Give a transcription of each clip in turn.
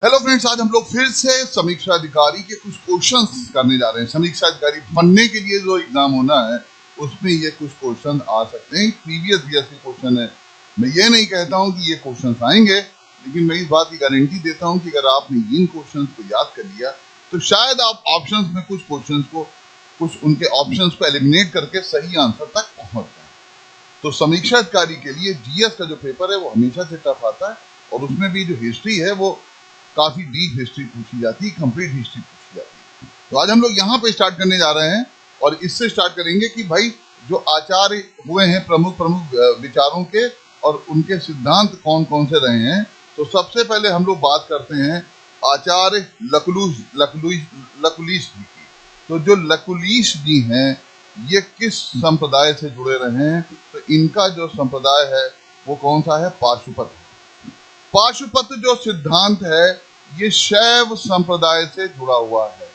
Hello friends, आज हम लोग फिर से समीक्षा अधिकारी के कुछ क्वेश्चंस करने जा रहे हैं। समीक्षा अधिकारी बनने के लिए जो एग्जाम होना है उसमें ये कुछ क्वेश्चन आ सकते हैं। प्रीवियस ईयर के क्वेश्चन है। मैं ये नहीं कहता हूं कि ये क्वेश्चन आएंगे, लेकिन मैं इस बात की गारंटी देता हूं कि अगर आपने इन क्वेश्चन को याद कर लिया तो शायद आप ऑप्शंस में कुछ क्वेश्चन को, कुछ उनके ऑप्शंस को एलिमिनेट करके सही आंसर तक पहुंच जाए। तो समीक्षा अधिकारी के लिए जीएस का जो पेपर है वो हमेशा से टफ आता है, और उसमें भी जो हिस्ट्री है वो काफी डीप हिस्ट्री पूछी जाती है, कंप्लीट हिस्ट्री पूछी जाती है। तो आज हम लोग यहाँ पे स्टार्ट करने जा रहे हैं और इससे स्टार्ट करेंगे कि भाई जो आचार्य हुए हैं प्रमुख प्रमुख विचारों के, और उनके सिद्धांत कौन कौन से रहे हैं। तो सबसे पहले हम लोग बात करते हैं आचार्य लकुलिश जी की। तो जो लकुलिश जी हैं ये किस संप्रदाय से जुड़े रहे हैं? तो इनका जो संप्रदाय है वो कौन सा है? पाशुपत। पाशुपत जो सिद्धांत है ये शैव संप्रदाय से जुड़ा हुआ है,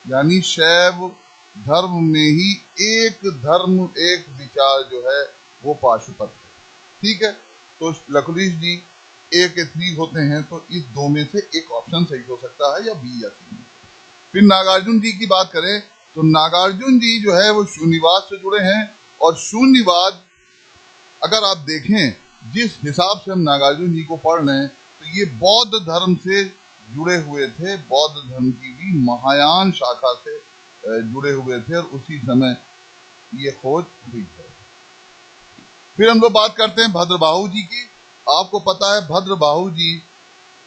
यानी शैव धर्म में ही एक धर्म एक विचार जो है वो पाशुपत है। ठीक है, तो लकुलिश जी ए के 3 होते हैं, तो इस दो में से एक ऑप्शन सही हो सकता है, या बी या सी। फिर नागार्जुन जी की बात करें तो नागार्जुन जी जो है वो शून्यवाद से जुड़े हैं, और शून्यवाद अगर आप देखें जिस हिसाब से हम नागार्जुन जी को पढ़ रहे हैं तो ये बौद्ध धर्म से जुड़े हुए थे, बौद्ध धर्म की भी महायान शाखा से जुड़े हुए थे, और उसी समय ये खोज हुई है। फिर हम लोग बात करते हैं भद्रबाहु जी की। आपको पता है भद्रबाहु जी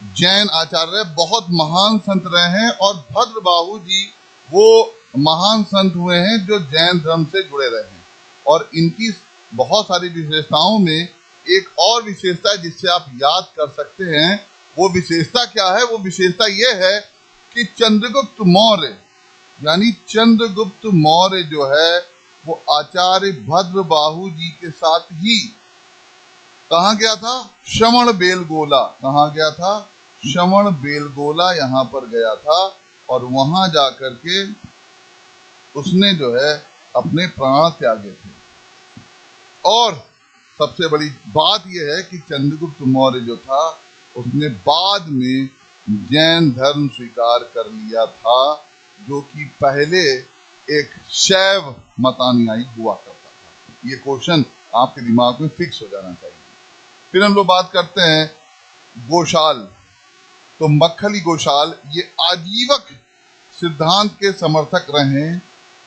जैन आचार्य बहुत महान संत रहे हैं, और भद्रबाहु जी वो महान संत हुए हैं जो जैन धर्म से जुड़े रहे हैं। और इनकी बहुत सारी विशेषताओं में एक और विशेषता जिससे आप याद कर सकते हैं, वो विशेषता क्या है? वो विशेषता ये है कि चंद्रगुप्त मौर्य, यानी चंद्रगुप्त मौर्य जो है वो आचार्य भद्रबाहु जी के साथ ही कहाँ गया था? श्रवण बेलगोला। कहाँ गया था? श्रवण बेलगोला यहाँ पर गया था, और वहां जाकर के उसने जो है अपने प्राण त्यागे थे। और सबसे बड़ी बात यह है कि चंद्रगुप्त मौर्य जो था उसने बाद में जैन धर्म स्वीकार कर लिया था, जो कि पहले एक शैव मतानुयायी हुआ करता था। ये क्वेश्चन आपके दिमाग में फिक्स हो जाना चाहिए। फिर हम लोग बात करते हैं गोशाल। तो मक्खली गोशाल ये आजीवक सिद्धांत के समर्थक रहे,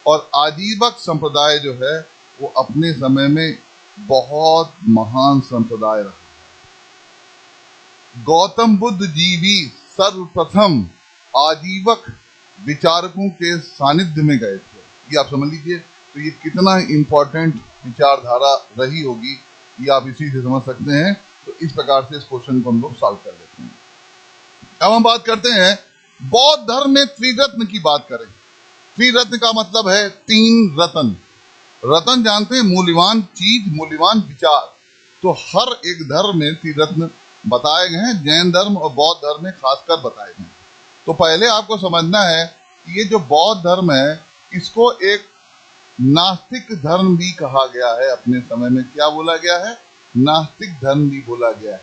और आजीवक संप्रदाय जो है वो अपने समय में बहुत महान संप्रदाय रहा। गौतम बुद्ध जी भी सर्वप्रथम आजीवक विचारकों के सानिध्य में गए थे। ये आप समझ लीजिए, तो ये कितना इंपॉर्टेंट विचारधारा रही होगी ये आप इसी से समझ सकते हैं। तो इस प्रकार से इस क्वेश्चन को हम लोग सॉल्व कर लेते हैं। अब हम बात करते हैं बौद्ध धर्म में त्रिरत्न की बात करें। त्रिरत्न का मतलब है 3 रत्न। रत्न जानते हैं? मूल्यवान चीज, मूल्यवान विचार। तो हर एक धर्म में त्रिरत्न बताए गए हैं, जैन धर्म और बौद्ध धर्म में खासकर बताए गए हैं। तो पहले आपको समझना है कि ये जो बौद्ध धर्म है इसको एक नास्तिक धर्म भी कहा गया है। अपने समय में क्या बोला गया है? नास्तिक धर्म भी बोला गया है।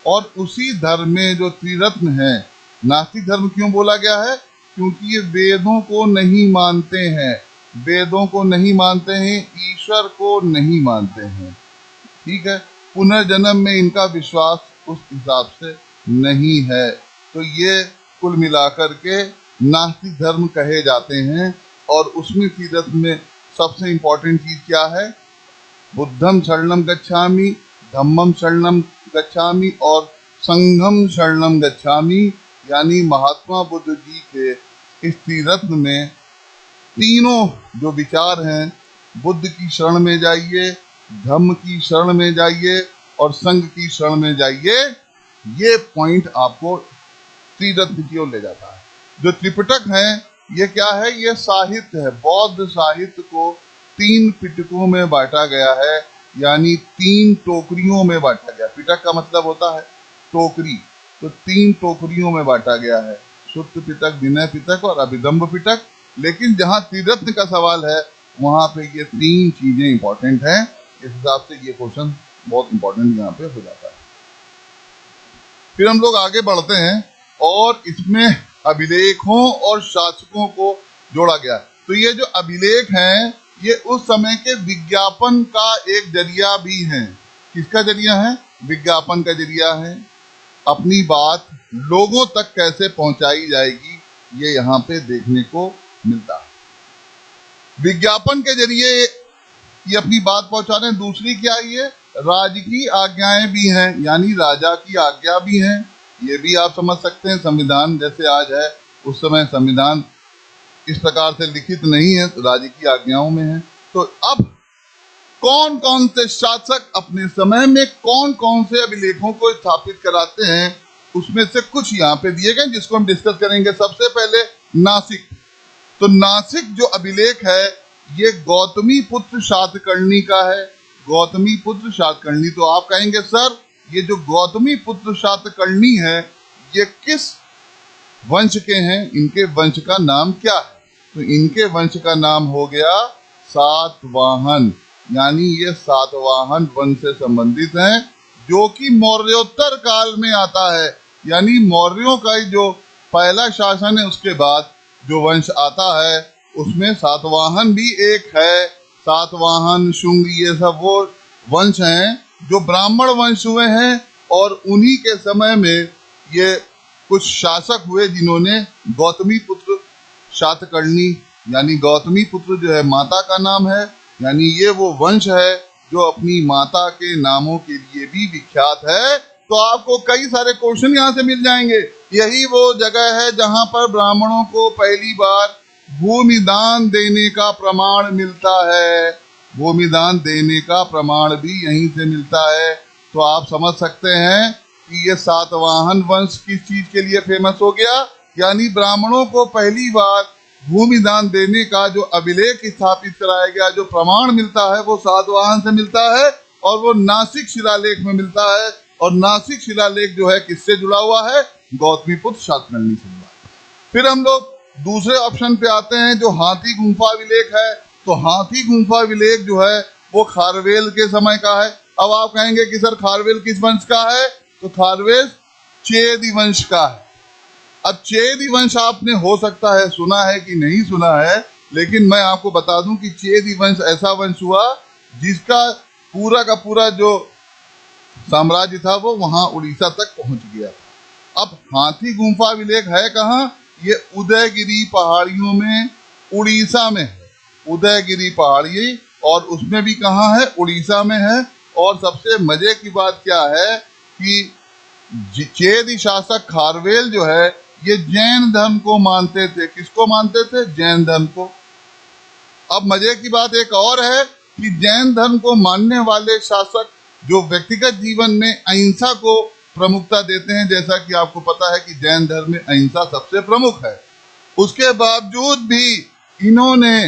और उसी धर्म में जो त्रिरत्न है, नास्तिक धर्म क्यों बोला गया है? क्योंकि ये वेदों को नहीं मानते हैं, वेदों को नहीं मानते हैं, ईश्वर को नहीं मानते हैं। ठीक है, पुनर्जन्म में इनका विश्वास उस हिसाब से नहीं है। तो ये कुल मिलाकर के नास्तिक धर्म कहे जाते हैं। और उसमें त्रिरत्न में सबसे इंपॉर्टेंट चीज क्या है? बुद्धम शरणम गच्छामि, धम्मम शरणम गच्छामि और संघम शरणम गच्छामि। यानी महात्मा बुद्ध जी के इस त्रिरत्न में तीनों जो विचार हैं, बुद्ध की शरण में जाइए, धम्म की शरण में जाइए और संघ की शरण में जाइए, ये पॉइंट आपको त्रिरत्न की ओर ले जाता है। जो त्रिपिटक है ये क्या है? ये साहित्य है। बौद्ध साहित्य को 3 पिटकों में बांटा गया है, यानी 3 टोकरियों में बांटा गया। पिटक का मतलब होता है टोकरी, तो 3 टोकरियों में बांटा गया है, शुद्ध पिटक, विनय पिटक और अभिदम्भ पिटक। लेकिन जहाँ त्रिरत्न का सवाल है वहां पे ये 3 चीजें इंपॉर्टेंट हैं। इस हिसाब से ये क्वेश्चन बहुत इंपॉर्टेंट यहाँ पे हो जाता है। फिर हम लोग आगे बढ़ते हैं और इसमें अभिलेखों और शासकों को जोड़ा गया। तो ये जो अभिलेख हैं ये उस समय के विज्ञापन का एक जरिया भी है। किसका जरिया है? विज्ञापन का जरिया है। अपनी बात लोगों तक कैसे पहुंचाई जाएगी ये यहाँ पे देखने को मिलता है। विज्ञापन के जरिए ये अपनी बात पहुंचा रहे हैं। दूसरी क्या है? ये राज की आज्ञाएं भी हैं, यानी राजा की आज्ञा भी हैं। ये भी आप समझ सकते हैं। संविधान जैसे आज है, उस समय संविधान इस प्रकार से लिखित नहीं है, तो राज्य की आज्ञाओं में है। तो अब कौन कौन से शासक अपने समय में कौन कौन से अभिलेखों को स्थापित कराते हैं, उसमें से कुछ यहाँ पे दिए गए जिसको हम डिस्कस करेंगे। सबसे पहले नासिक। तो नासिक जो अभिलेख है ये गौतमी पुत्र शातकर्णी का है। गौतमी पुत्र शातकर्णी। तो आप कहेंगे सर ये जो गौतमी पुत्र शातकर्णी है ये किस वंश के हैं? इनके वंश का नाम क्या है? तो इनके वंश का नाम हो गया सातवाहन, यानी ये सातवाहन वंश से संबंधित हैं, जो कि मौर्योत्तर काल में आता है। यानी मौर्यों का जो पहला शासन है उसके बाद जो वंश आता है उसमें सातवाहन भी एक है। सातवाहन, शुंग, ये सब वो वंश हैं जो ब्राह्मण वंश हुए हैं, और उन्हीं के समय में ये कुछ शासक हुए जिन्होंने गौतमी पुत्र शातकर्णी, यानी गौतमी पुत्र जो है माता का नाम है, यानी ये वो वंश है जो अपनी माता के नामों के लिए भी विख्यात है। तो आपको कई सारे क्वेश्चन यहाँ से मिल जाएंगे। यही वो जगह है जहाँ पर ब्राह्मणों को पहली बार भूमि दान देने का प्रमाण मिलता है। भूमि दान देने का प्रमाण भी यहीं से मिलता है। तो आप समझ सकते हैं कि ये सातवाहन वंश किस चीज के लिए फेमस हो गया, यानी ब्राह्मणों को पहली बार भूमि दान देने का जो अभिलेख स्थापित कराया गया, जो प्रमाण मिलता है वो सातवाहन से मिलता है, और वो नासिक शिलालेख में मिलता है। और नासिक शिलालेख जो है किससे जुड़ा हुआ है? गौतमी पुत्र शातकर्णी से जुड़ा है। फिर हम लोग दूसरे ऑप्शन पे आते हैं जो हाथी गुंफा अभिलेख है। तो हाथी गुंफा अभिलेख जो है वो खारवेल के समय का है। अब आप कहेंगे कि सर खारवेल किस वंश का है? तो खारवेल चेदी वंश का है। अब चेदी वंश आपने हो सकता है सुना है कि नहीं सुना है, लेकिन मैं आपको बता दूं कि चेदी वंश ऐसा वंश हुआ जिसका पूरा का पूरा जो साम्राज्य था वो वहां उड़ीसा तक पहुंच गया था। अब हाथी गुंफा अभिलेख है कहाँ? ये उदयगिरी पहाड़ियों में, उड़ीसा में है। उदयगिरी पहाड़ी, और उसमें भी कहाँ है? उड़ीसा में है। और सबसे मजे की बात क्या है कि चेदी शासक खारवेल जो है ये जैन धर्म को मानते थे। किसको मानते थे? जैन धर्म को। अब मजे की बात एक और है कि जैन धर्म को मानने वाले शासक जो व्यक्तिगत जीवन में अहिंसा को प्रमुखता देते हैं, जैसा कि आपको पता है कि जैन धर्म में अहिंसा सबसे प्रमुख है, उसके बावजूद भी इन्होंने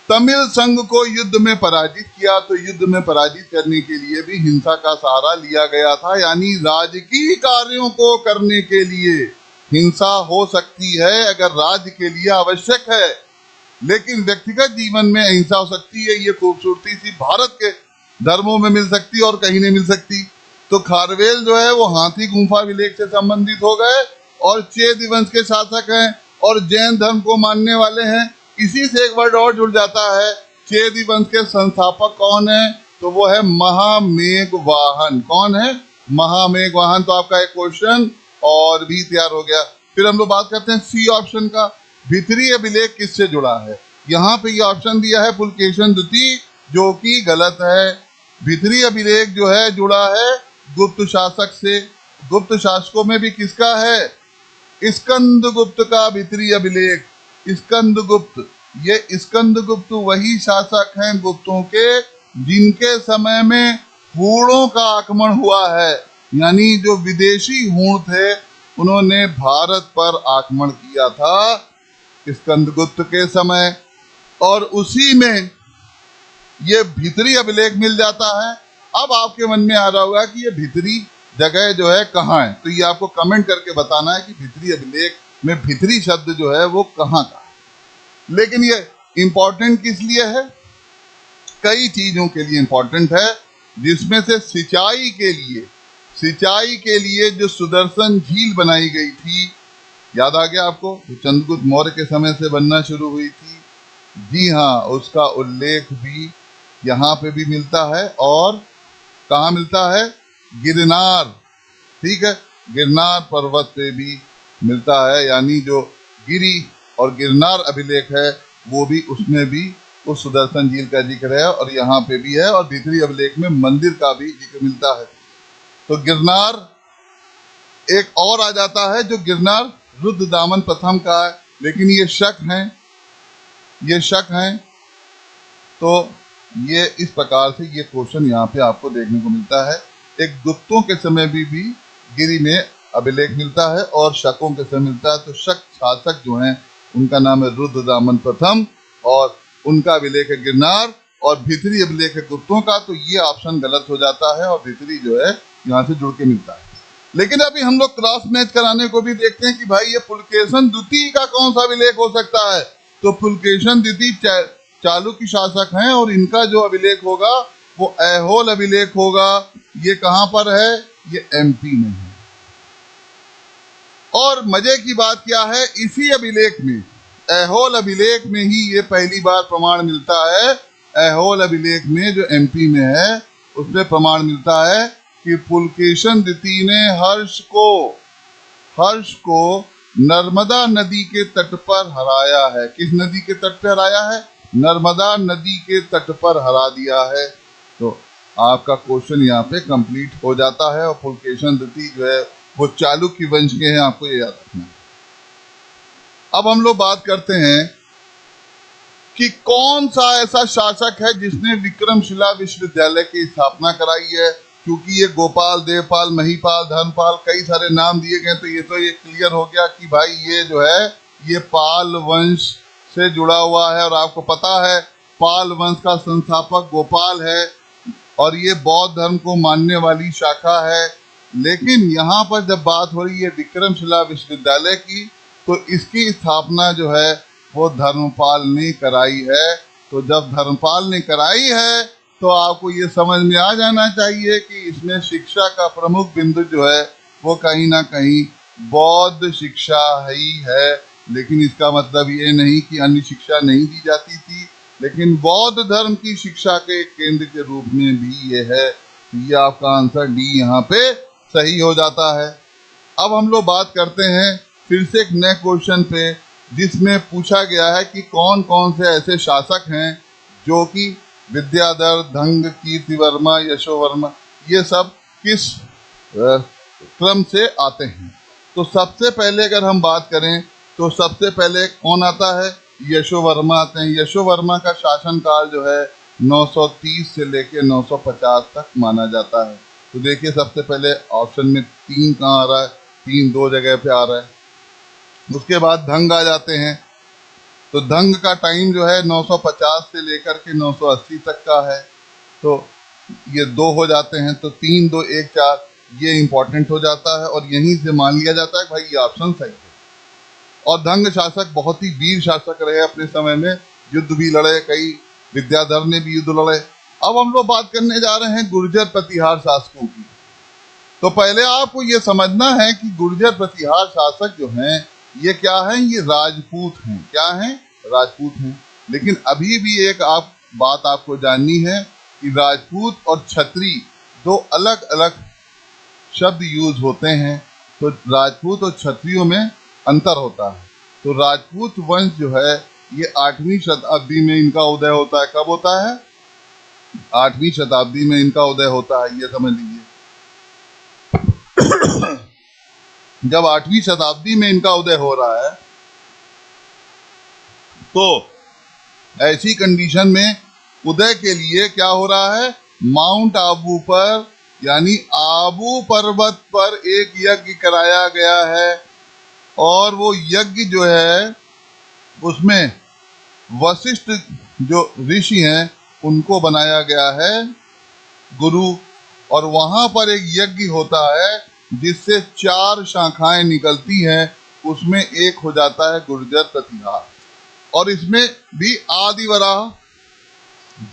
तमिल संघ को युद्ध में पराजित किया। तो युद्ध में पराजित करने के लिए भी हिंसा का सहारा लिया गया था। यानी राजकीय कार्यों को करने के लिए हिंसा हो सकती है अगर राज्य के लिए आवश्यक है, लेकिन व्यक्तिगत जीवन में अहिंसा हो सकती है। ये खूबसूरती सी भारत के धर्मों में मिल सकती है और कहीं नहीं मिल सकती। तो खारवेल जो है वो हाथी गुंफा अभिलेख से संबंधित हो गए, और चेदी वंश के शासक हैं और जैन धर्म को मानने वाले हैं। इसी से एक वर्ड और जुड़ जाता है। चेदी वंश के संस्थापक कौन है? तो वो है महामेघवाहन। कौन है? महामेघवाहन। तो आपका एक क्वेश्चन और भी तैयार हो गया। फिर हम लोग बात करते हैं सी ऑप्शन का, भितरी अभिलेख किससे जुड़ा है? यहाँ पे ये ऑप्शन दिया है पुलकेशन द्वितीय, जो कि गलत है। भितरी अभिलेख जो है जुड़ा है गुप्त शासक से। गुप्त शासकों में भी किसका है? स्कंदगुप्त का भितरी अभिलेख। स्कंदगुप्त, ये स्कंदगुप्त वही शासक हैं गुप्तों के जिनके समय में हूणों का आक्रमण हुआ है। यानी जो विदेशी हूण थे उन्होंने भारत पर आक्रमण किया था स्कंदगुप्त के समय, और उसी में ये भितरी अभिलेख मिल जाता है। अब आपके मन में आ रहा होगा कि ये भितरी जगह जो है कहाँ है, तो ये आपको कमेंट करके बताना है कि भितरी अभिलेख में भितरी शब्द जो है वो कहाँ का है। लेकिन ये इंपॉर्टेंट किस लिए है? कई चीजों के लिए इंपॉर्टेंट है, जिसमें से सिंचाई के लिए सिंचाई के लिए जो सुदर्शन झील बनाई गई थी, याद आ गया आपको, तो चंद्रगुप्त मौर्य के समय से बनना शुरू हुई थी। जी हाँ, उसका उल्लेख भी यहाँ पे भी मिलता है। और कहाँ मिलता है? गिरनार, ठीक है, गिरनार पर्वत पे भी मिलता है। यानी जो गिरी और गिरनार अभिलेख है वो भी, उसमें भी उस सुदर्शन झील का जिक्र है और यहाँ पे भी है। और भीतरी अभिलेख में मंदिर का भी जिक्र मिलता है। तो गिरनार एक और आ जाता है जो गिरनार रुद्रदामन प्रथम का है, लेकिन ये शक है, ये शक है। तो ये इस प्रकार से ये क्वेश्चन यहाँ पे आपको देखने को मिलता है। एक गुप्तों के समय भी गिरी में अभिलेख मिलता है और शकों के समय मिलता है। तो शक शासक जो हैं उनका नाम है रुद्रदामन प्रथम और उनका अभिलेख है गिरनार और भीतरी अभिलेख है गुप्तों का। तो ये ऑप्शन गलत हो जाता है और भीतरी जो है यहाँ से जुड़ के मिलता है। लेकिन अभी हम लोग क्रॉस मैच कराने को भी देखते हैं कि भाई ये पुलकेशन द्वितीय का कौन सा अभिलेख हो सकता है। तो पुलकेशन द्वितीय चालुक्य शासक हैं और इनका जो अभिलेख होगा वो ऐहोल अभिलेख होगा। ये कहां पर है? ये एमपी में है। और मजे की बात क्या है, इसी अभिलेख में, ऐहोल अभिलेख में ही ये पहली बार प्रमाण मिलता है। ऐहोल अभिलेख में जो एमपी में है उसमें प्रमाण मिलता है कि पुलकेशन द्वितीय ने हर्ष को नर्मदा नदी के तट पर हराया है। किस नदी के तट पर हराया है? नर्मदा नदी के तट पर हरा दिया है। तो आपका क्वेश्चन यहाँ पे कंप्लीट हो जाता है। और पुलकेशन द्वितीय जो है वो चालुक्य वंश के हैं, आपको ये याद रखना है। अब हम लोग बात करते हैं कि कौन सा ऐसा शासक है जिसने विक्रमशिला विश्वविद्यालय की स्थापना कराई है। क्योंकि ये गोपाल, देवपाल, महीपाल, धर्मपाल, कई सारे नाम दिए गए, तो ये क्लियर हो गया कि भाई ये जो है ये पाल वंश से जुड़ा हुआ है। और आपको पता है पाल वंश का संस्थापक गोपाल है और ये बौद्ध धर्म को मानने वाली शाखा है। लेकिन यहाँ पर जब बात हो रही है विक्रमशिला विश्वविद्यालय की, तो इसकी स्थापना जो है वो धर्मपाल ने कराई है। तो जब धर्मपाल ने कराई है तो आपको ये समझ में आ जाना चाहिए कि इसमें शिक्षा का प्रमुख बिंदु जो है वो कहीं ना कहीं बौद्ध शिक्षा ही है। लेकिन इसका मतलब ये नहीं कि अन्य शिक्षा नहीं दी जाती थी, लेकिन बौद्ध धर्म की शिक्षा के केंद्र के रूप में भी ये है। ये आपका आंसर डी यहाँ पे सही हो जाता है। अब हम लोग बात करते हैं फिर से एक नए क्वेश्चन पे, जिसमें पूछा गया है कि कौन कौन से ऐसे शासक हैं जो कि विद्याधर, धंग, कीर्तिवर्मा, यशोवर्मा, ये सब किस क्रम से आते हैं। तो सबसे पहले अगर हम बात करें तो सबसे पहले कौन आता है? यशोवर्मा आते हैं। यशोवर्मा का शासनकाल जो है 930 से लेके 950 तक माना जाता है। तो देखिए सबसे पहले ऑप्शन में 3 कहाँ आ रहा है? 3 दो जगह पे आ रहा है। उसके बाद धंग आ जाते हैं। तो धंग का टाइम जो है 950 से लेकर के 980 तक का है। तो ये 2 हो जाते हैं। तो 3, 2, 1, 4 ये इंपॉर्टेंट हो जाता है और यहीं से मान लिया जाता है भाई ये ऑप्शन सही है। और धंग शासक बहुत ही वीर शासक रहे अपने समय में, युद्ध भी लड़े, कई विद्याधर ने भी युद्ध लड़े। अब हम लोग बात करने जा रहे हैं गुर्जर प्रतिहार शासकों की। तो पहले आपको ये समझना है कि गुर्जर प्रतिहार शासक जो हैं ये क्या हैं? ये राजपूत हैं। क्या हैं? राजपूत हैं। लेकिन अभी भी एक बात आपको जाननी है कि राजपूत और क्षत्रिय 2 अलग अलग शब्द यूज होते हैं। तो राजपूत और क्षत्रियों में अंतर होता है। तो राजपूत वंश जो है ये 8वीं शताब्दी में इनका उदय होता है। कब होता है? 8वीं शताब्दी में इनका उदय होता है, ये समझ लीजिए। जब 8वीं शताब्दी में इनका उदय हो रहा है तो ऐसी कंडीशन में उदय के लिए क्या हो रहा है? माउंट आबू पर यानी आबू पर्वत पर एक यज्ञ कराया गया है। और वो यज्ञ जो है उसमें वशिष्ठ जो ऋषि हैं उनको बनाया गया है गुरु। और वहां पर एक यज्ञ होता है जिससे 4 शाखाएं निकलती हैं, उसमें एक हो जाता है गुर्जर प्रतिहार। और इसमें भी आदि वराह,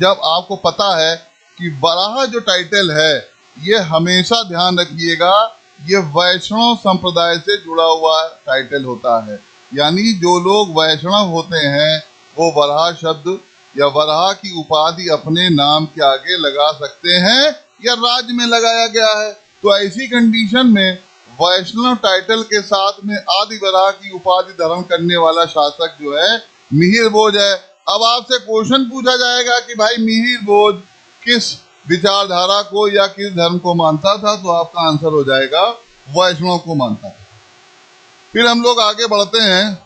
जब आपको पता है कि वराह जो टाइटल है ये हमेशा ध्यान रखिएगा, ये वैष्णव संप्रदाय से जुड़ा हुआ टाइटल होता है। यानी जो लोग वैष्णव होते हैं वो वराह शब्द या वराह की उपाधि अपने नाम के आगे लगा सकते हैं या राज्य में लगाया गया है। तो ऐसी कंडीशन में वैष्णव टाइटल के साथ में आदि वराह की उपाधि धारण करने वाला शासक जो है मिहिर भोज है। अब आपसे क्वेश्चन पूछा जाएगा कि भाई मिहिर भोज किस विचारधारा को या किस धर्म को मानता था, तो आपका आंसर हो जाएगा वैष्णव को मानता था। फिर हम लोग आगे बढ़ते हैं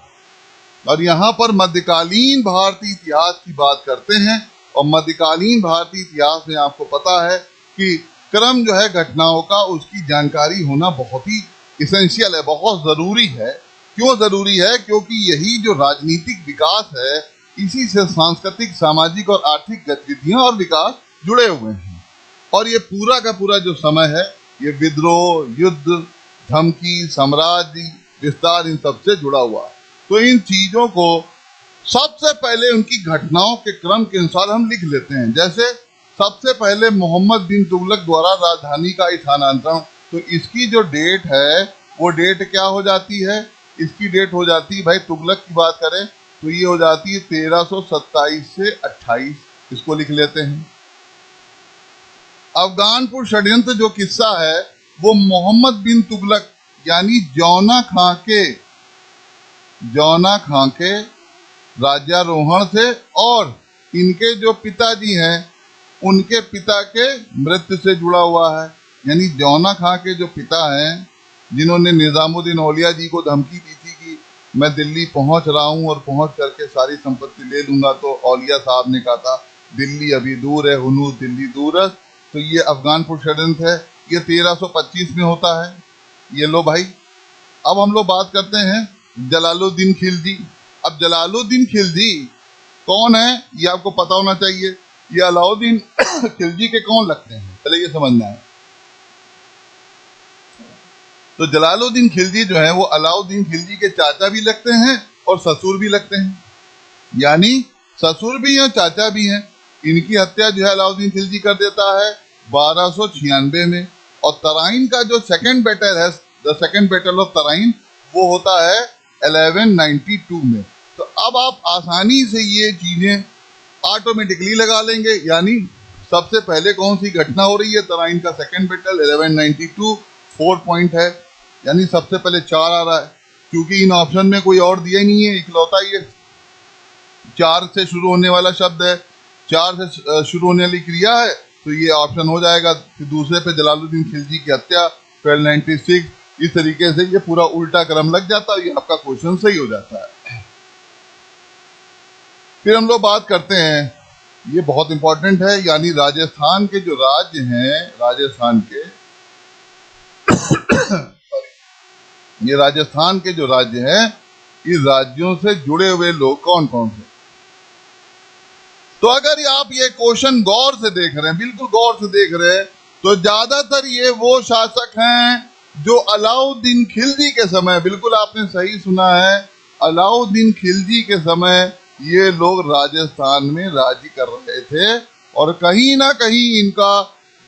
और यहाँ पर मध्यकालीन भारतीय इतिहास की बात करते हैं। और मध्यकालीन भारतीय इतिहास में आपको पता है कि क्रम जो है घटनाओं का, उसकी जानकारी होना बहुत ही इसेंशियल है, बहुत ज़रूरी है। क्यों ज़रूरी है? क्योंकि यही जो राजनीतिक विकास है, इसी से सांस्कृतिक, सामाजिक और आर्थिक गतिविधियां और विकास जुड़े हुए हैं। और ये पूरा का पूरा जो समय है, ये विद्रोह, युद्ध, धमकी, साम्राज्य विस्तार, इन सबसे जुड़ा हुआ है। तो इन चीजों को सबसे पहले उनकी घटनाओं के क्रम के अनुसार हम लिख लेते हैं। जैसे सबसे पहले मोहम्मद बिन तुगलक द्वारा राजधानी का स्थानांतरण, तो इसकी जो डेट है वो डेट क्या हो जाती है? इसकी डेट हो जाती है, भाई तुगलक की बात करें तो ये हो जाती है 1327 से 28, इसको लिख लेते हैं। अफगानपुर षड्यंत्र जो किस्सा है वो मोहम्मद बिन तुगलक यानी जौना खां के राज्यारोहण थे और इनके जो पिताजी हैं उनके पिता के मृत्यु से जुड़ा हुआ है। यानी जौना खां के जो पिता हैं, जिन्होंने निजामुद्दीन औलिया जी को धमकी दी थी कि मैं दिल्ली पहुंच रहा हूं और पहुंच करके सारी संपत्ति ले लूंगा, तो औलिया साहब ने कहा था दिल्ली अभी दूर है, हुनूर दिल्ली दूर है। तो ये अफगानपुर षड्यंत्र है, ये 1325 में होता है। ये लो भाई। अब हम लोग बात करते हैं जलालुद्दीन खिलजी। अब जलालुद्दीन खिलजी कौन है ये आपको पता होना चाहिए। ये अलाउद्दीन खिलजी के कौन लगते हैं, पहले ये समझना है। तो जलालुद्दीन खिलजी जो है वो अलाउद्दीन खिलजी के चाचा भी लगते हैं और ससुर भी लगते हैं। यानी ससुर भी हैं, चाचा भी हैं। इनकी हत्या जो है अलाउद्दीन खिलजी कर देता है 1296 में। और तराइन का जो सेकंड बैटल है, the second battle of Tarain, वो होता है 1192 में। तो अब आप आसानी से ये चीजें ऑटोमेटिकली लगा लेंगे। यानी सबसे पहले कौन सी घटना हो रही है? तराइन का सेकंड बैटल 1192, 4 पॉइंट है। यानी सबसे पहले 4 आ रहा है, क्योंकि इन ऑप्शन में कोई और दिया ही नहीं है, इकलौता ये 4 से शुरू होने वाला शब्द है, 4 से शुरू होने वाली क्रिया है, तो ये ऑप्शन हो जाएगा। फिर दूसरे पे जलालुद्दीन खिलजी की हत्या 1296, इस तरीके से ये पूरा उल्टा क्रम लग जाता है, ये आपका क्वेश्चन सही हो जाता है। फिर हम लोग बात करते हैं, ये बहुत इंपॉर्टेंट है, यानी राजस्थान के जो राज्य हैं, राजस्थान के ये राजस्थान के जो राज्य हैं, इस राज्यों से जुड़े हुए लोग कौन कौन से। तो अगर आप ये क्वेश्चन गौर से देख रहे हैं, बिल्कुल गौर से देख रहे हैं, तो ज्यादातर ये वो शासक हैं जो अलाउद्दीन खिलजी के समय, बिल्कुल आपने सही सुना है, अलाउद्दीन खिलजी के समय ये लोग राजस्थान में राज्य कर रहे थे। और कहीं ना कहीं इनका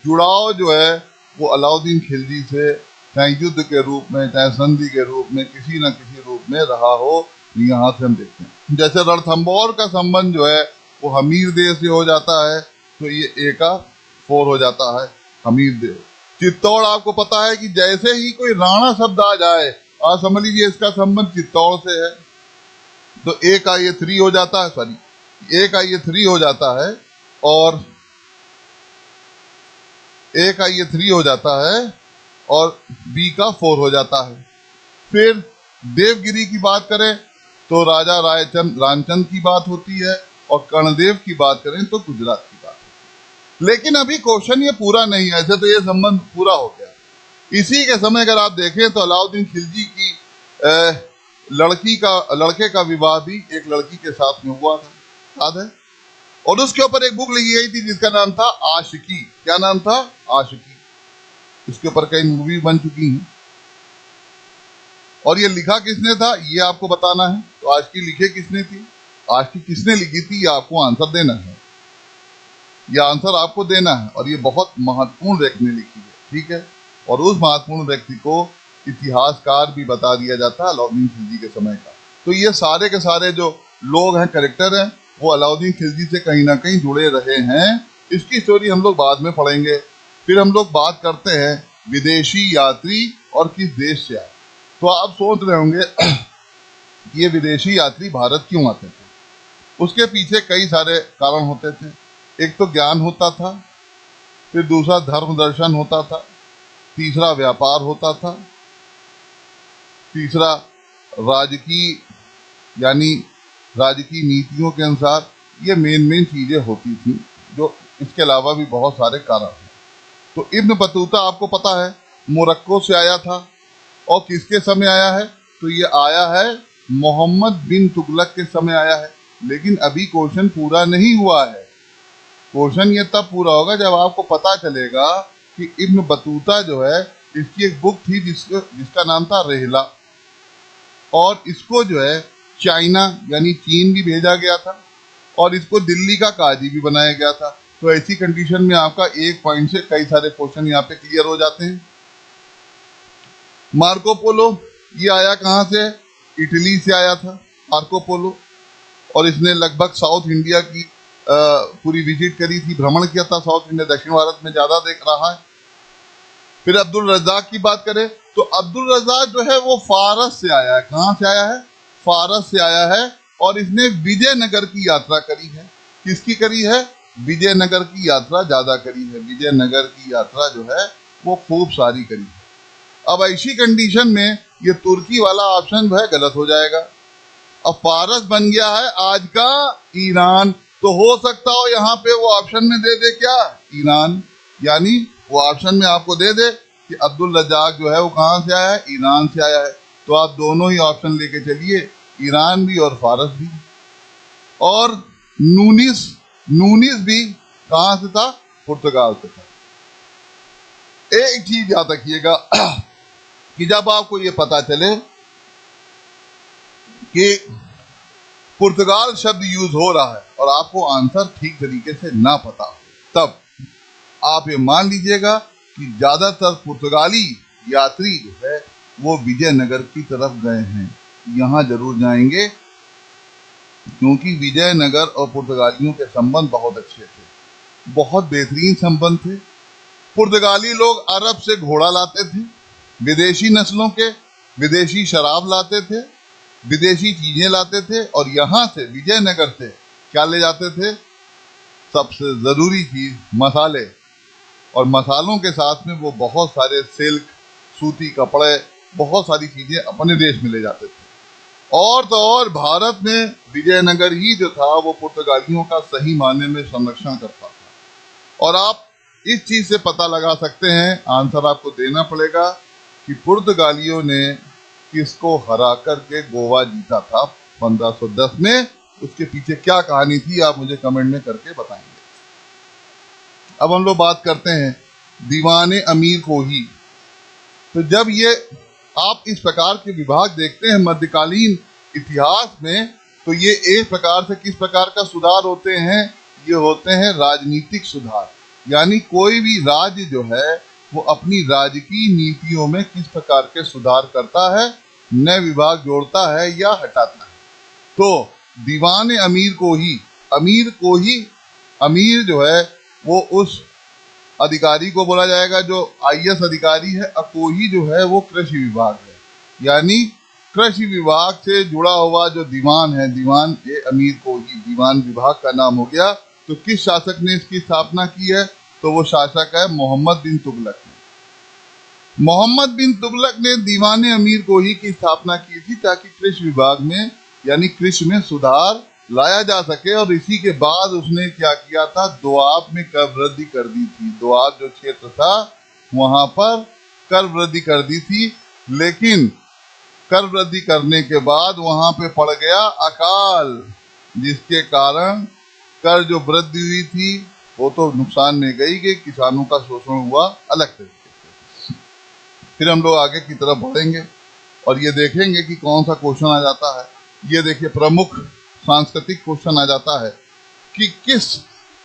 जुड़ाव जो है वो अलाउद्दीन खिलजी से, चाहे युद्ध के रूप में, चाहे संधि के रूप में, किसी न किसी रूप में रहा हो। यहाँ से हम देखते हैं, जैसे रणथंभौर का संबंध जो है वो हमीर देव से हो जाता है, तो ये ए का 4 हो जाता है, हमीर देव। चित्तौड़ आपको पता है कि जैसे ही कोई राणा शब्द आ जाए, आप समझ लीजिए इसका संबंध चित्तौड़ से है, तो ए का ये 3 हो जाता है, सॉरी ए का ये 3 हो जाता है, और ए का ये 3 हो जाता है और बी का 4 हो जाता है। फिर देवगिरी की बात करें तो राजा रामचंद्र की बात होती है, और कर्णदेव की बात करें तो गुजरात की बात होती है। लेकिन अभी क्वेश्चन ये पूरा नहीं है, ऐसे तो ये संबंध पूरा हो गया। इसी के समय अगर आप देखें तो अलाउद्दीन खिलजी की लड़के का विवाह भी एक लड़की के साथ में हुआ था, याद है। और उसके ऊपर एक बुक लिखी गई थी जिसका नाम था आशिकी। क्या नाम था? आशिकी। इसके ऊपर कई मूवी बन चुकी हैं। और ये लिखा किसने था ये आपको बताना है। तो आशिकी लिखे किसने थी, आशिकी किसने लिखी थी, ये आपको आंसर देना है, ये आंसर आपको देना है। और ये बहुत महत्वपूर्ण व्यक्ति ने लिखी है। ठीक है। और उस महत्वपूर्ण व्यक्ति को इतिहासकार भी बता दिया जाता है अलाउद्दीन खिलजी के समय का। तो ये सारे के सारे जो लोग हैं, कैरेक्टर हैं, वो अलाउद्दीन खिलजी से कहीं ना कहीं जुड़े रहे हैं। इसकी स्टोरी हम लोग बाद में पढ़ेंगे। फिर हम लोग बात करते हैं विदेशी यात्री और किस देश से आए। तो आप सोच रहे होंगे ये विदेशी यात्री भारत क्यों आते थे। उसके पीछे कई सारे कारण होते थे। एक तो ज्ञान होता था, फिर दूसरा धर्म दर्शन होता था, तीसरा व्यापार होता था, तीसरा राजकीय यानी राजकीय नीतियों के अनुसार ये मेन चीजें होती थी। जो इसके अलावा भी बहुत सारे कारण हैं। तो इब्न बतूता आपको पता है मोरक्को से आया था। और किसके समय आया है, तो ये आया है मोहम्मद बिन तुगलक के समय आया है। लेकिन अभी क्वेश्चन पूरा नहीं हुआ है। क्वेश्चन ये तब पूरा होगा जब आपको पता चलेगा कि इब्न बतूता जो है, इसकी एक बुक थी जिसका नाम था रेहला, और इसको जो है चाइना यानी चीन भी भेजा गया था, और इसको दिल्ली का काजी भी बनाया गया था। तो ऐसी कंडीशन में आपका एक पॉइंट से कई सारे क्वेश्चन यहाँ पे क्लियर हो जाते हैं। मार्को पोलो ये आया कहाँ से, इटली से आया था मार्को पोलो, और इसने लगभग साउथ इंडिया की पूरी विजिट करी थी, भ्रमण किया था साउथ इंडिया, दक्षिण भारत में ज्यादा देख रहा है। फिर अब्दुल रज़ाक की बात करें तो अब्दुल रज़ाक जो है वो फारस से आया है। कहाँ से आया है, फारस से आया है, और इसने विजयनगर की यात्रा करी है। किसकी करी है, विजयनगर की यात्रा ज्यादा करी है। विजयनगर की यात्रा जो है वो खूब सारी करी है। अब ऐसी कंडीशन में ये तुर्की वाला ऑप्शन जो है गलत हो जाएगा। अब फारस बन गया है आज का ईरान। तो हो सकता हो यहाँ पे वो ऑप्शन में दे दे क्या, ईरान, यानी वो ऑप्शन में आपको दे दे कि अब्दुल रज़ाक जो है वो कहाँ से आया है, ईरान से आया है। तो आप दोनों ही ऑप्शन लेके चलिए, ईरान भी और फारस भी। और नूनिस भी कहाँ से था, पुर्तगाल से था। एक चीज याद रखिएगा कि जब आपको ये पता चले कि पुर्तगाल शब्द यूज हो रहा है और आपको आंसर ठीक तरीके से ना पता हो, तब आप ये मान लीजिएगा कि ज्यादातर पुर्तगाली यात्री जो है वो विजयनगर की तरफ गए हैं। यहाँ जरूर जाएंगे क्योंकि विजयनगर और पुर्तगालियों के संबंध बहुत अच्छे थे, बहुत बेहतरीन संबंध थे। पुर्तगाली लोग अरब से घोड़ा लाते थे, विदेशी नस्लों के, विदेशी शराब लाते थे, विदेशी चीजें लाते थे, और यहाँ से विजयनगर से क्या ले जाते थे, सबसे जरूरी चीज मसाले। और मसालों के साथ में वो बहुत सारे सिल्क, सूती कपड़े, बहुत सारी चीजें अपने देश में ले जाते थे। और तो और भारत में विजयनगर ही जो था वो पुर्तगालियों का सही मायने में संरक्षण करता था। और आप इस चीज से पता लगा सकते हैं, आंसर आपको देना पड़ेगा कि पुर्तगालियों ने किसको हरा करके गोवा जीता था 1510 में। उसके पीछे क्या कहानी थी आप मुझे कमेंट में करके बताएंगे। अब हम लोग बात करते हैं दीवाने अमीर को ही। तो जब ये आप इस प्रकार के विभाग देखते हैं मध्यकालीन इतिहास में, तो ये एक प्रकार से किस प्रकार का सुधार होते हैं, ये होते हैं राजनीतिक सुधार। यानी कोई भी राज्य जो है वो अपनी राजकीय नीतियों में किस प्रकार के सुधार करता है, नए विभाग जोड़ता है या हटाता है। तो दीवाने अमीर जो है वो उस अधिकारी को बोला जाएगा जो आईएएस अधिकारी है। अकोही जो है वो कृषि विभाग है, यानी कृषि विभाग से जुड़ा हुआ जो दीवान है, दीवान ए अमीर कोही, दीवान विभाग का नाम हो गया। तो किस शासक ने इसकी स्थापना की है, तो वो शासक है मोहम्मद बिन तुगलक ने। मोहम्मद बिन तुगलक ने दीवाने अमीर कोही की स्थापना की थी ताकि कृषि विभाग में यानी कृषि में सुधार लाया जा सके। और इसी के बाद उसने क्या किया था, दोआब में कर वृद्धि कर दी थी। दोआब जो क्षेत्र था वहां पर कर वृद्धि कर दी थी, लेकिन कर वृद्धि करने के बाद वहां पे पड़ गया अकाल, जिसके कारण कर जो वृद्धि हुई थी वो तो नुकसान में गई कि किसानों का शोषण हुआ अलग तरीके से। फिर हम लोग आगे की तरफ बढ़ेंगे और ये देखेंगे कि कौन सा क्वेश्चन आ जाता है। ये देखिए प्रमुख सांस्कृतिक क्वेश्चन आ जाता है कि किस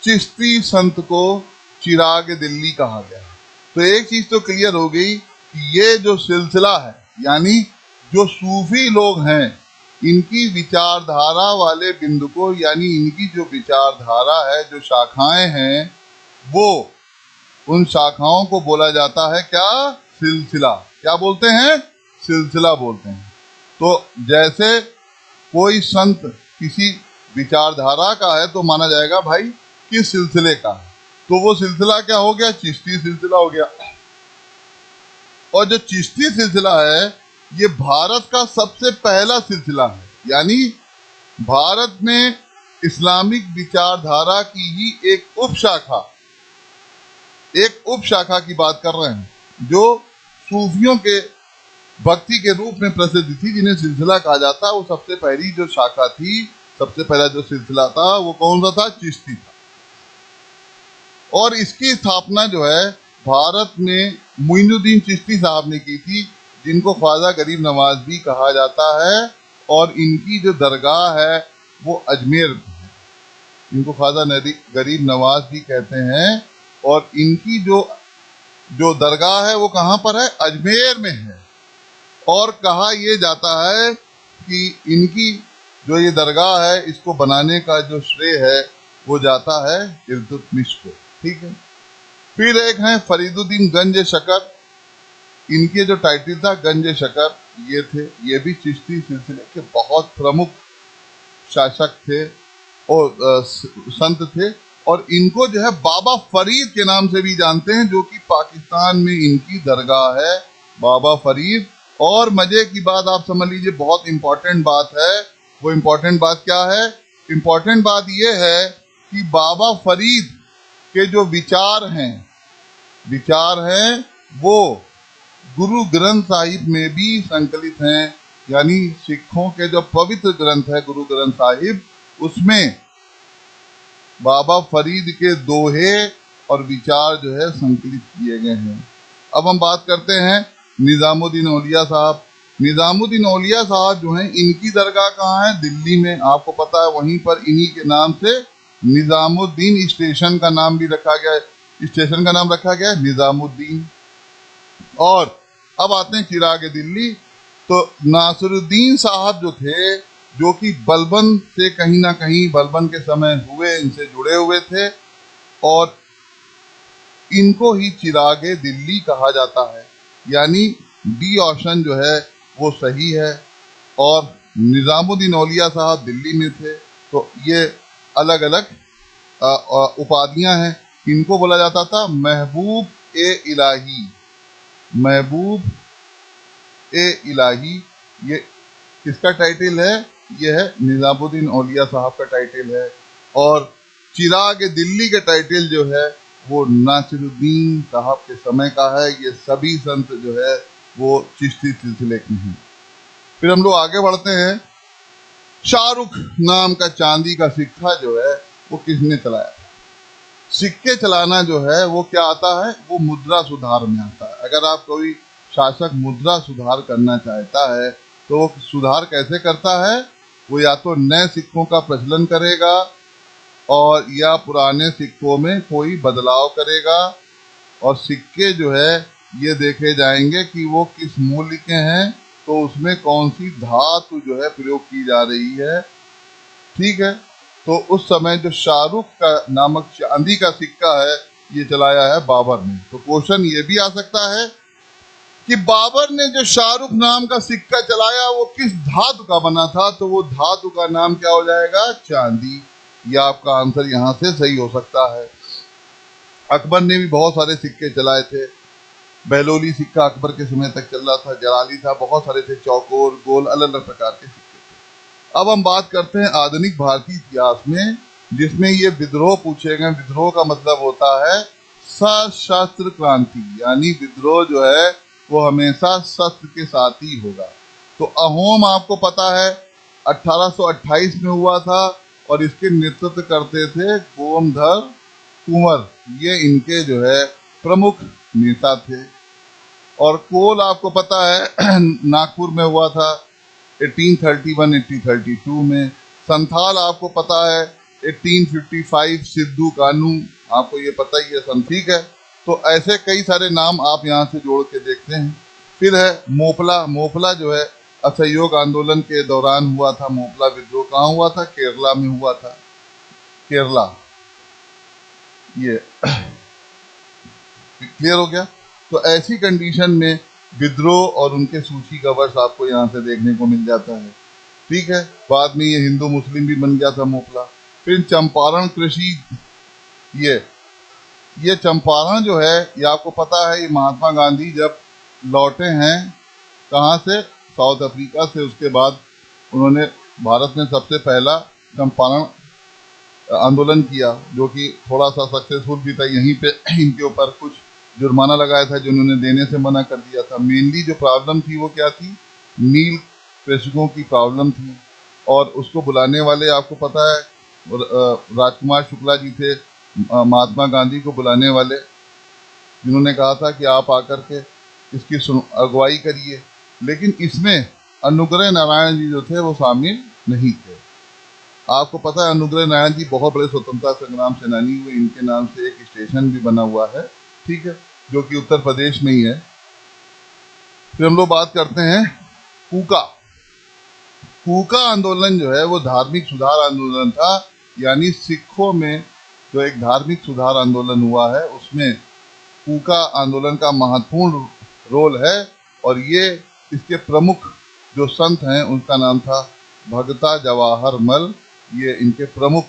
चिश्ती संत को चिराग दिल्ली कहा गया। तो तो एक चीज तो क्लियर हो गई कि ये जो सिलसिला है, यानी जो सूफी लोग हैं, इनकी विचारधारा वाले बिंदु को, यानी इनकी जो विचारधारा है, जो शाखाएं हैं, वो उन शाखाओं को बोला जाता है क्या? सिलसिला। क्या बोलते हैं? सिलसिला बोलते हैं। तो जैसे कोई संत किसी विचारधारा का है तो माना जाएगा भाई किस सिलसिले का है, तो वो सिलसिला क्या हो गया? चिश्ती सिलसिला हो गया। और जो चिश्ती सिलसिला है, ये भारत का सबसे पहला सिलसिला है, यानी भारत में इस्लामिक विचारधारा की ही एक उपशाखा की बात कर रहे हैं, जो सूफियों के भक्ति के रूप में प्रसिद्ध थी, जिन्हें सिलसिला कहा जाता है। वो सबसे पहली जो शाखा थी, सबसे पहला जो सिलसिला था, वो कौन सा था? चिश्ती था। और इसकी स्थापना जो है भारत में मोइनुद्दीन चिश्ती साहब ने की थी, जिनको ख्वाजा गरीब नवाज भी कहा जाता है। और इनकी जो दरगाह है वो अजमेर में है, इनको ख्वाजा गरीब नवाज भी कहते हैं। और इनकी जो दरगाह है वो कहाँ पर है? अजमेर में है। और कहा यह जाता है कि इनकी जो ये दरगाह है, इसको बनाने का जो श्रेय है वो जाता है इल्तुतमिश को। ठीक है। फिर एक है फरीदुद्दीन गंज शकर, इनके जो टाइटल था गंज शकर, ये थे। ये भी चिश्ती सिलसिले के बहुत प्रमुख शासक थे और संत थे। और इनको जो है बाबा फरीद के नाम से भी जानते हैं, जो कि पाकिस्तान में इनकी दरगाह है, बाबा फरीद। और मजे की बात आप समझ लीजिए, बहुत इंपॉर्टेंट बात है। वो इंपॉर्टेंट बात क्या है? इंपॉर्टेंट बात ये है कि बाबा फरीद के जो विचार हैं वो गुरु ग्रंथ साहिब में भी संकलित हैं, यानी सिखों के जो पवित्र ग्रंथ है गुरु ग्रंथ साहिब, उसमें बाबा फरीद के दोहे और विचार जो है संकलित किए गए हैं। अब हम बात करते हैं निजामुद्दीन औलिया साहब। निजामुद्दीन औलिया साहब जो हैं, इनकी दरगाह कहाँ है? दिल्ली में। आपको पता है, वहीं पर इन्हीं के नाम से निजामुद्दीन स्टेशन का नाम भी रखा गया है, स्टेशन का नाम रखा गया है निजामुद्दीन। और अब आते हैं चिराग दिल्ली। तो नासिरुद्दीन साहब जो थे, जो कि बलबन से कहीं ना कहीं बलबन के समय हुए, इनसे जुड़े हुए थे, और इनको ही चिराग दिल्ली कहा जाता है, यानी डी ऑप्शन जो है वो सही है। और निजामुद्दीन औलिया साहब दिल्ली में थे। तो ये अलग अलग उपाधियां हैं। इनको बोला जाता था महबूब ए इलाही। महबूब ए इलाही ये किसका टाइटल है? ये है निजामुद्दीन औलिया साहब का टाइटल है। और चिराग दिल्ली का टाइटल जो है वो नासिरुद्दीन साहब के समय का है। ये सभी संत जो है वो चिश्ती सिलसिले के हैं। फिर हम लोग आगे बढ़ते हैं। शाहरुख नाम का चांदी का सिक्का जो है वो किसने चलाया? सिक्के चलाना जो है वो क्या आता है? वो मुद्रा सुधार में आता है। अगर आप कोई शासक मुद्रा सुधार करना चाहता है तो वो सुधार कैसे करता है? वो या तो नए सिक्कों का प्रचलन करेगा और या पुराने सिक्कों में कोई बदलाव करेगा। और सिक्के जो है ये देखे जाएंगे कि वो किस मूल्य के हैं, तो उसमें कौन सी धातु जो है प्रयोग की जा रही है। ठीक है। तो उस समय जो शाहरुख का नामक चांदी का सिक्का है ये चलाया है बाबर ने। तो क्वेश्चन ये भी आ सकता है कि बाबर ने जो शाहरुख नाम का सिक्का चलाया वो किस धातु का बना था? तो वो धातु का नाम क्या हो जाएगा? चांदी। यह आपका आंसर यहाँ से सही हो सकता है। अकबर ने भी बहुत सारे सिक्के चलाए थे। बहलोली सिक्का अकबर के समय तक चल रहा था, जलाली था, बहुत सारे थे, चौकोर, गोल, अलग अलग प्रकार के सिक्के थे। अब हम बात करते हैं आधुनिक भारतीय इतिहास में, जिसमें ये विद्रोह पूछे गए। विद्रोह का मतलब होता है सशस्त्र क्रांति, यानी विद्रोह जो है वो हमेशा शस्त्र के साथ ही होगा। तो अहोम आपको पता है 1828 में हुआ था और इसके नेतृत्व करते थे गोमधर कुंवर। ये इनके जो है प्रमुख नेता थे। और कोल आपको पता है नागपुर में हुआ था 1831-1832 में। संथाल आपको पता है 1855 सिद्धू कानू, आपको ये पता ही है। ठीक है। तो ऐसे कई सारे नाम आप यहाँ से जोड़ के देखते हैं। फिर है मोपला। मोपला जो है असहयोग आंदोलन के दौरान हुआ था। मोपला विद्रोह कहाँ हुआ था? केरला में हुआ था। केरला, ये क्लियर हो गया। तो ऐसी कंडीशन में विद्रोह और उनके सूची का वर्ष आपको यहाँ से देखने को मिल जाता है। ठीक है, बाद में ये हिंदू मुस्लिम भी बन गया था मोपला। फिर चंपारण कृषि, ये चंपारण जो है, ये आपको पता है, ये महात्मा गांधी जब लौटे हैं कहाँ से? साउथ अफ्रीका से। उसके बाद उन्होंने भारत में सबसे पहला चंपारण आंदोलन किया, जो कि थोड़ा सा सक्सेसफुल भी था। यहीं पे इनके ऊपर कुछ जुर्माना लगाया था जो उन्होंने देने से मना कर दिया था। मेनली जो प्रॉब्लम थी वो क्या थी? नील कृषकों की प्रॉब्लम थी। और उसको बुलाने वाले आपको पता है राजकुमार शुक्ला जी थे, महात्मा गांधी को बुलाने वाले, जिन्होंने कहा था कि आप आकर के इसकी अगुवाई करिए। लेकिन इसमें अनुग्रह नारायण जी जो थे वो शामिल नहीं थे। आपको पता है अनुग्रह नारायण जी बहुत बड़े स्वतंत्रता संग्राम सेनानी हुए। इनके नाम से एक स्टेशन भी बना हुआ है, ठीक है, जो कि उत्तर प्रदेश में ही है। फिर हम लोग बात करते हैं कूका। कूका आंदोलन जो है वो धार्मिक सुधार आंदोलन था। यानी सिखों में जो एक धार्मिक सुधार आंदोलन हुआ है उसमें कूका आंदोलन का महत्वपूर्ण रोल है। और ये इसके प्रमुख जो संत हैं उनका नाम था भगता जवाहर मल। ये इनके प्रमुख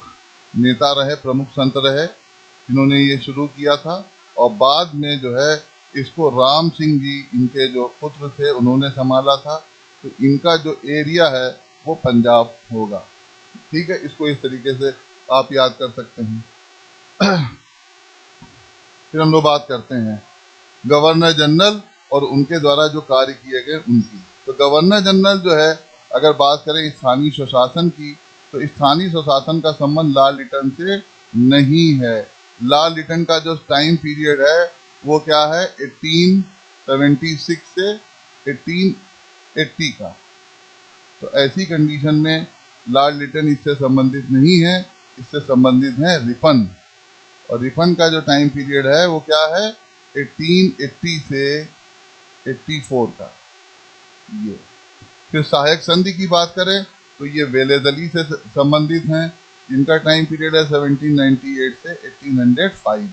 नेता रहे, प्रमुख संत रहे, जिन्होंने ये शुरू किया था। और बाद में जो है इसको राम सिंह जी, इनके जो पुत्र थे, उन्होंने संभाला था। तो इनका जो एरिया है वो पंजाब होगा। ठीक है, इसको इस तरीके से आप याद कर सकते हैं। फिर हम लोग बात करते हैं गवर्नर जनरल और उनके द्वारा जो कार्य किए गए उनकी। तो गवर्नर जनरल जो है, अगर बात करें स्थानीय स्वशासन की, तो स्थानीय स्वशासन का संबंध लॉर्ड लिटन से नहीं है। लॉर्ड लिटन का जो टाइम पीरियड है वो क्या है? 1876 से 1880 का। तो ऐसी कंडीशन में लॉर्ड लिटन इससे संबंधित नहीं है, इससे संबंधित है रिपन। और रिपन का जो टाइम पीरियड है वो क्या है? 1880 से 84 का। ये फिर सहायक संधि की बात करें तो ये वेलेदली से संबंधित हैं। इनका टाइम पीरियड है 1798 से 1805।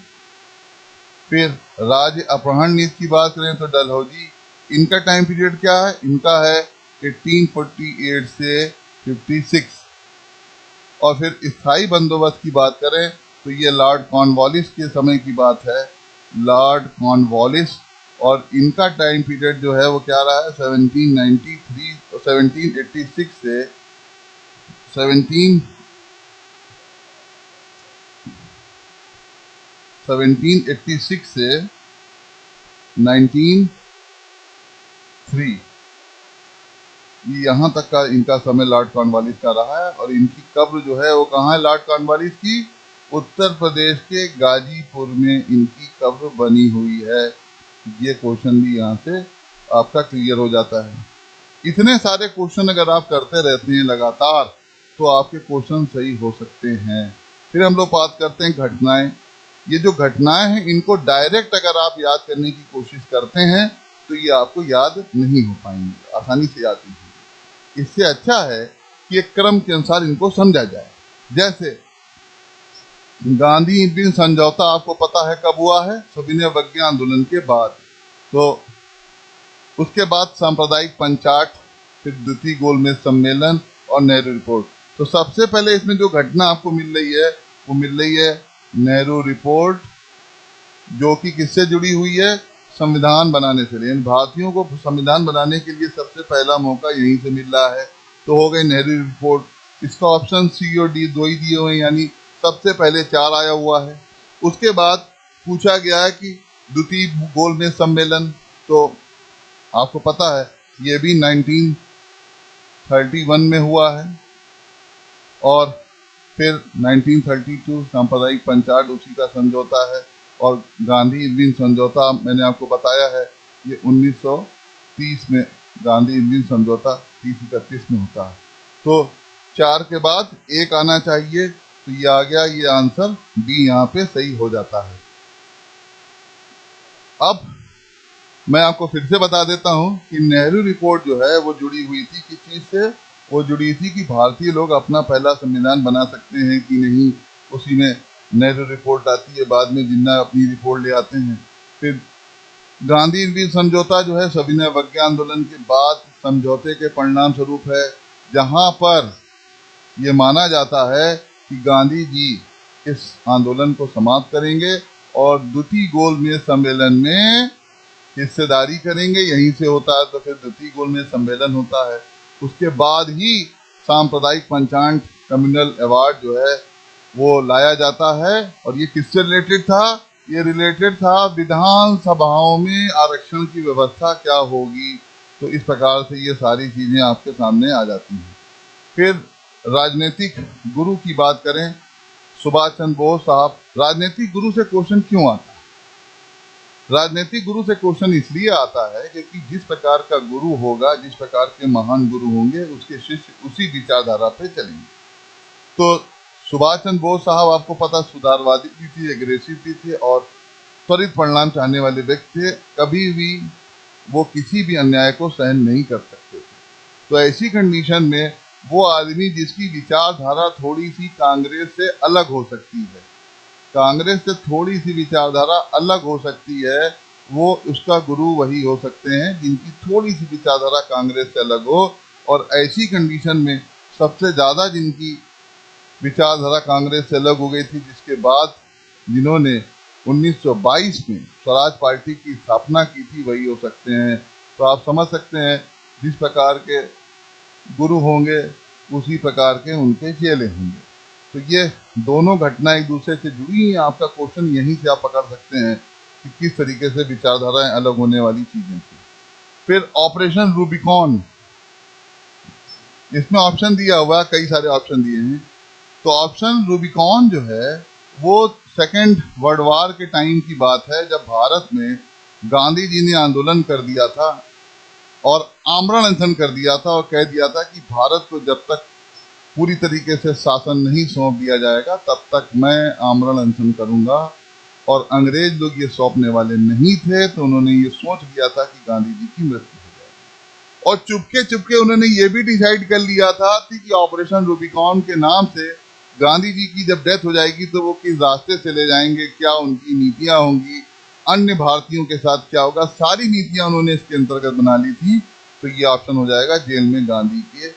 फिर राज्य अपहरण नीति की बात करें तो डलहौजी, इनका टाइम पीरियड क्या है? इनका है 1848 से 56। और फिर स्थायी बंदोबस्त की बात करें तो ये लॉर्ड कॉर्नवालिस के समय की बात है, लॉर्ड कॉर्नवालिस। और इनका टाइम पीरियड जो है वो क्या रहा है? 1793 और 1786 से 1786 से 1903, यहाँ तक का इनका समय लॉर्ड कॉर्नवालिस का रहा है। और इनकी कब्र जो है वो कहाँ है लॉर्ड कॉर्नवालिस की? उत्तर प्रदेश के गाजीपुर में इनकी कब्र बनी हुई है। ये क्वेश्चन भी यहाँ से आपका क्लियर हो जाता है। इतने सारे क्वेश्चन अगर आप करते रहते हैं लगातार तो आपके क्वेश्चन सही हो सकते हैं। फिर हम लोग बात करते हैं घटनाएं। ये जो घटनाएं हैं इनको डायरेक्ट अगर आप याद करने की कोशिश करते हैं तो ये आपको याद नहीं हो पाएंगे, आसानी से याद नहीं होंगे। इससे अच्छा है कि एक क्रम के अनुसार इनको समझा जाए। जैसे गांधी इरविन समझौता आपको पता है कब हुआ है? सविनय अवज्ञा आंदोलन के बाद। तो उसके बाद सांप्रदायिक पंचाट, फिर द्वितीय गोलमेज सम्मेलन और नेहरू रिपोर्ट। तो सबसे पहले इसमें जो घटना आपको मिल रही है वो मिल रही है नेहरू रिपोर्ट, जो कि किससे जुड़ी हुई है? संविधान बनाने से। लेकिन भारतीयों को संविधान बनाने के लिए सबसे पहला मौका यहीं से मिल रहा है। तो हो गई नेहरू रिपोर्ट। इसका ऑप्शन सी और डी दो ही दिए हुए हैं, यानी सबसे पहले 4 आया हुआ है। उसके बाद पूछा गया है कि द्वितीय गोलमेज सम्मेलन, तो आपको पता है ये भी 1931 में हुआ है। और फिर 1932 सांप्रदायिक पंचाट, उसी का समझौता है। और गांधी इरविन समझौता मैंने आपको बताया है, ये 1930 में गांधी इरविन समझौता 30-31 में होता है। तो 4 के बाद 1 आना चाहिए, तो ये आ गया, ये आंसर बी यहाँ पे सही हो जाता है। अब मैं आपको फिर से बता देता हूं कि नेहरू रिपोर्ट जो है वो जुड़ी हुई थी किस चीज से? वो जुड़ी थी कि भारतीय लोग अपना पहला संविधान बना सकते हैं कि नहीं। उसी में नेहरू रिपोर्ट आती है, बाद में जिन्ना अपनी रिपोर्ट ले आते हैं। फिर गांधी इरविन समझौता जो है सविनय अवज्ञा आंदोलन के बाद समझौते के परिणाम स्वरूप है, जहां पर यह माना जाता है कि गांधी जी इस आंदोलन को समाप्त करेंगे और द्वितीय गोलमेज सम्मेलन में हिस्सेदारी करेंगे। यहीं से होता है, तो फिर द्वितीय गोलमेज सम्मेलन होता है। उसके बाद ही सांप्रदायिक पंचांग कम्युनल अवार्ड जो है वो लाया जाता है। और ये किससे रिलेटेड था? ये रिलेटेड था विधान सभाओं में आरक्षण की व्यवस्था क्या होगी। तो इस प्रकार से ये सारी चीजें आपके सामने आ जाती हैं। फिर राजनीतिक गुरु की बात करें, सुभाष चंद्र बोस साहब। राजनीतिक गुरु से क्वेश्चन क्यों आता है? राजनीतिक गुरु से क्वेश्चन इसलिए आता है क्योंकि जिस प्रकार का गुरु होगा, जिस प्रकार के महान गुरु होंगे, उसके शिष्य उसी विचारधारा पे चलेंगे। तो सुभाष चंद्र बोस साहब आपको पता सुधारवादी भी थे, एग्रेसिव भी थे और त्वरित परिणाम चाहने वाले व्यक्ति थे। कभी भी वो किसी भी अन्याय को सहन नहीं कर सकते थे। तो ऐसी कंडीशन में वो आदमी जिसकी विचारधारा थोड़ी सी कांग्रेस से अलग हो सकती है, कांग्रेस से थोड़ी सी विचारधारा अलग हो सकती है, वो उसका गुरु वही हो सकते हैं जिनकी थोड़ी सी विचारधारा कांग्रेस से अलग हो। और ऐसी कंडीशन में सबसे ज़्यादा जिनकी विचारधारा कांग्रेस से अलग हो गई थी, जिसके बाद जिन्होंने 1922 में स्वराज पार्टी की स्थापना की थी, वही हो सकते हैं। तो आप समझ सकते हैं जिस प्रकार के गुरु होंगे उसी प्रकार के उनके चेले होंगे। तो ये दोनों घटना एक दूसरे से जुड़ी हैं। आपका क्वेश्चन यहीं से आप पकड़ सकते हैं कि किस तरीके से विचारधाराएं अलग होने वाली चीजें थी। फिर ऑपरेशन रूबिकॉन, इसमें ऑप्शन दिया हुआ, कई सारे ऑप्शन दिए हैं। तो ऑप्शन रूबिकॉन जो है वो सेकेंड वर्ल्ड वार के टाइम की बात है, जब भारत में गांधी जी ने आंदोलन कर दिया था और आमरण अनशन कर दिया था और कह दिया था कि भारत को जब तक पूरी तरीके से शासन नहीं सौंप दिया जाएगा तब तक मैं आमरण अनशन करूंगा। और अंग्रेज लोग ये सौंपने वाले नहीं थे, तो उन्होंने ये सोच लिया था कि गांधी जी की मृत्यु हो जाएगी। और चुपके चुपके उन्होंने ये भी डिसाइड कर लिया था कि ऑपरेशन रूबिकॉन के नाम से गांधी जी की जब डेथ हो जाएगी तो वो किस रास्ते से ले जाएंगे, क्या उनकी नीतियां होंगी, अन्य भारतीयों के साथ क्या होगा, सारी नीतियां उन्होंने इसके अंतर्गत बना ली थी। तो ये ऑप्शन हो जाएगा जेल में गांधी के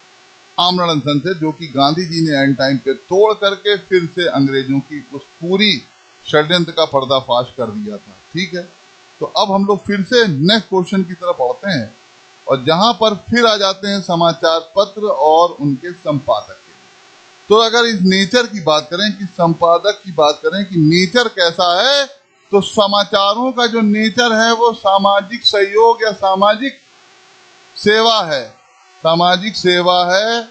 आमरण अनशन से, जो कि गांधी जी ने एंड टाइम पे तोड़ करके फिर से अंग्रेजों की उस पूरी षड्यंत्र का पर्दाफाश कर दिया था। ठीक है, तो अब हम लोग फिर से नेक्स्ट क्वेश्चन की तरफ बढ़ते हैं और जहां पर फिर आ जाते हैं समाचार पत्र और उनके संपादक के। तो अगर इस नेचर की बात करें कि संपादक की बात करें कि नेचर कैसा है, तो समाचारों का जो नेचर है वो सामाजिक सहयोग या सामाजिक सेवा है। सामाजिक सेवा है,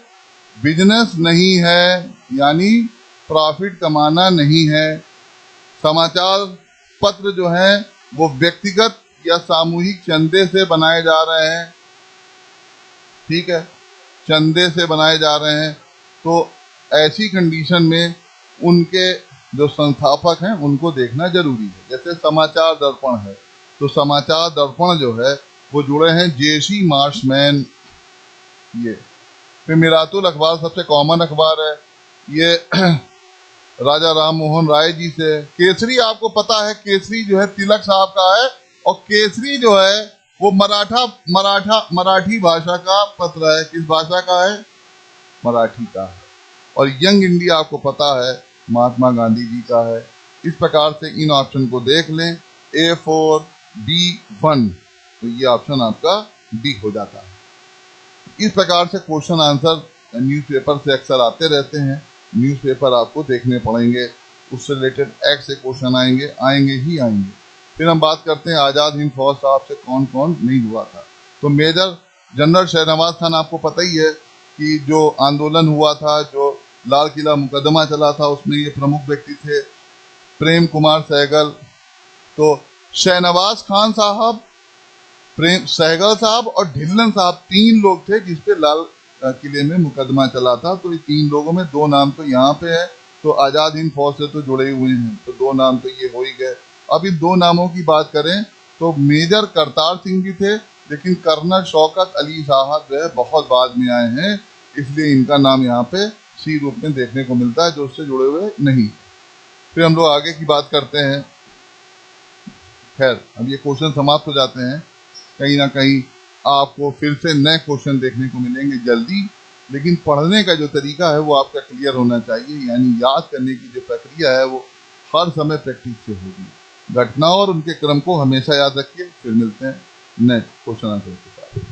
बिजनेस नहीं है, यानी प्रॉफिट कमाना नहीं है। समाचार पत्र जो है वो व्यक्तिगत या सामूहिक चंदे से बनाए जा रहे हैं। ठीक है, चंदे से बनाए जा रहे हैं। तो ऐसी कंडीशन में उनके जो संस्थापक हैं उनको देखना जरूरी है। जैसे समाचार दर्पण है, तो समाचार दर्पण जो है वो जुड़े हैं जेसी मार्शमैन। ये फिर मिरातुल अखबार सबसे कॉमन अखबार है, ये राजा राम मोहन राय जी से। केसरी आपको पता है, केसरी जो है तिलक साहब का है और केसरी जो है वो मराठी भाषा का पत्र है। किस भाषा का है? मराठी का है। और यंग इंडिया आपको पता है महात्मा गांधी जी का है। इस प्रकार से इन ऑप्शन को देख लें, A4 B1, तो ये ऑप्शन आपका डी हो जाता है। इस प्रकार से क्वेश्चन आंसर न्यूज़पेपर से अक्सर आते रहते हैं। न्यूज़पेपर आपको देखने पड़ेंगे, उससे रिलेटेड एक्ट से क्वेश्चन आएंगे ही आएंगे। फिर हम बात करते हैं आज़ाद हिंद फौज साहब से कौन कौन नहीं हुआ था। तो मेजर जनरल शहनवाज खान आपको पता ही है कि जो आंदोलन हुआ था, जो लाल किला मुकदमा चला था, उसमें ये प्रमुख व्यक्ति थे। प्रेम कुमार सहगल, तो शहनवाज खान साहब, प्रेम सहगल साहब और ढिल्लन साहब, तीन लोग थे जिसपे लाल किले में मुकदमा चला था। तो ये तीन लोगों में दो नाम तो यहाँ पे है, तो आज़ाद हिंद फौज से तो जुड़े हुए हैं, तो दो नाम तो ये हो ही गए। अब इन दो नामों की बात करें तो मेजर करतार सिंह भी थे, लेकिन कर्नल शौकत अली साहब जो है बहुत बाद में आए हैं, इसलिए इनका नाम यहाँ पे सी रूप में देखने को मिलता है, जो उससे जुड़े हुए नहीं। फिर हम लोग आगे की बात करते हैं। खैर, अब ये क्वेश्चन समाप्त हो जाते हैं। कहीं ना कहीं आपको फिर से नए क्वेश्चन देखने को मिलेंगे जल्दी, लेकिन पढ़ने का जो तरीका है वो आपका क्लियर होना चाहिए, यानी याद करने की जो प्रक्रिया है वो हर समय प्रैक्टिस से होगी। घटनाओं और उनके क्रम को हमेशा याद रखिए। फिर मिलते हैं नेक्स्ट क्वेश्चन आंसर के साथ।